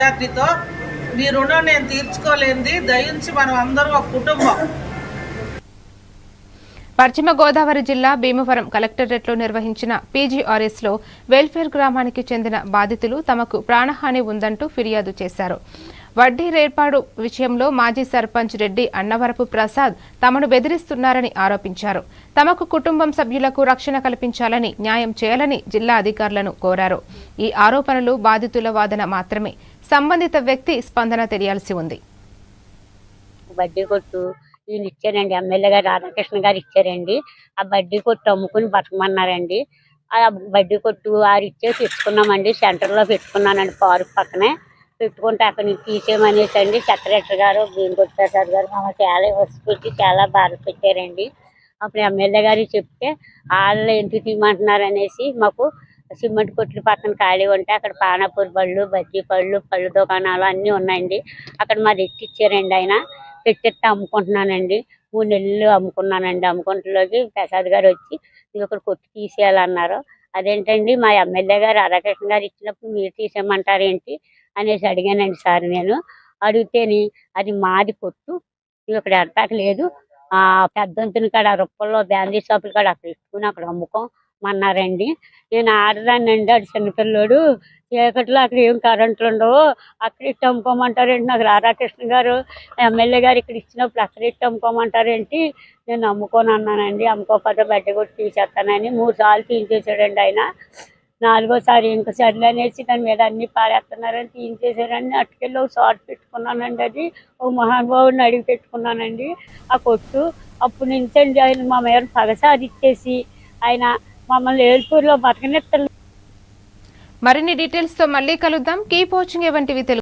విద్యార్థితో మీ రుణం నేను తీర్చుకోలేంది, దయించి మనం అందరం ఒక కుటుంబం. పశ్చిమ గోదావరి జిల్లా భీమవరం కలెక్టరేట్లో నిర్వహించిన పీజీఆర్ఎస్లో వెల్ఫేర్ గ్రామానికి చెందిన బాధితులు తమకు ప్రాణహాని ఉందంటూ ఫిర్యాదు చేశారు. వడ్డీ రేర్పాడు విషయంలో మాజీ సర్పంచ్ రెడ్డి అన్నవరపు ప్రసాద్ తమను బెదిరిస్తున్నారని ఆరోపించారు. తమకు కుటుంబం సభ్యులకు రక్షణ కల్పించాలని, న్యాయం చేయాలని జిల్లా అధికారులను కోరారు. ఈ ఆరోపణలు బాధితుల వాదన మాత్రమే. సంబంధిత వ్యక్తి స్పందన తెలియాల్సి ఉంది. బడ్డీ కొట్టు ఈయన ఇచ్చారండి, ఎమ్మెల్యే గారు రాధాకృష్ణ గారు ఇచ్చారండి. ఆ బడ్డీ కొట్టు అమ్ముకుని బతకమన్నారండి. ఆ బడ్డీ కొట్టు ఆరు ఇచ్చే తెచ్చుకున్నామండి. సెంటర్లో పెట్టుకున్నానండి, పార్క్ పక్కనే పెట్టుకుంటే అక్కడి నుంచి తీసేయమనేసి అండి సెక్రటరీ గారు భీమకొట్టు ప్రసాద్ గారు మాకు చాలా వస్తు పెట్టి చాలా బాధ పెట్టారండి. అప్పుడు ఎమ్మెల్యే గారికి చెప్తే వాళ్ళు ఎందుకు తీయమంటున్నారు అనేసి మాకు సిమెంట్ కొట్లు పక్కన ఖాళీ ఉంటే అక్కడ పానాపూరి పళ్ళు, బజ్జీ పళ్ళు, పళ్ళు దుకాణాలు అన్నీ ఉన్నాయండి. అక్కడ మాది ఎక్కిచ్చారండి. ఆయన పెట్టెత్తి అమ్ముకుంటున్నానండి. 3 నెలలు అమ్ముకున్నానండి. అమ్ముకుంటలోకి ప్రసాద్ గారు వచ్చి ఇది ఒకటి కొట్టు తీసేయాలన్నారు. అదేంటండి మా ఎమ్మెల్యే గారు రాధాకృష్ణ గారు ఇచ్చినప్పుడు మీరు తీసేయమంటారు ఏంటి అనేసి అడిగానండి సార్. నేను అడిగితేని అది మాది కొట్టు, ఇది ఒకటి ఎడతాక లేదు, పెద్దంతుని కాడ రొప్పల్లో బ్యాండీ షాపులు కాడ అక్కడ ఇట్టుకుని అక్కడ అమ్ముకోమన్నారండి. నేను ఆడదాన్నండి, అది చిన్నపిల్లోడు, చీకట్లో అక్కడ ఏం కరెంట్లు ఉండవు, అక్కడ ఇట్టు అమ్ముకోమంటారేంటి, నాకు రాధాకృష్ణ గారు ఎమ్మెల్యే గారు ఇక్కడ ఇచ్చినప్పుడు అక్కడ ఇట్టు అమ్ముకోమంటారేంటి, నేను అమ్ముకొని అన్నానండి. అమ్ముకోకపోతే బడ్డీ కొట్టి తీసేస్తానని 3 సార్లు తీసేసాడండి ఆయన. 4వసారి ఇంక సర్లు అనేసి దాని మీద అన్ని పారేస్తున్నారని తీయించేసారని అట్టుకెళ్ళి ఒక షార్ట్ పెట్టుకున్నానండి. అది ఒక మహానుభావుడిని అడిగి పెట్టుకున్నానండి ఆ కొట్టు. అప్పుడు నుంచి అండి ఆయన మా మీద పగ సాధించేసి ఆయన మమ్మల్ని ఏల్పూర్లో బతకనిస్తారు. మరిన్ని డీటెయిల్స్ తో మళ్ళీ కలుద్దాం. కీప్ వాచింగ్ వంటివి.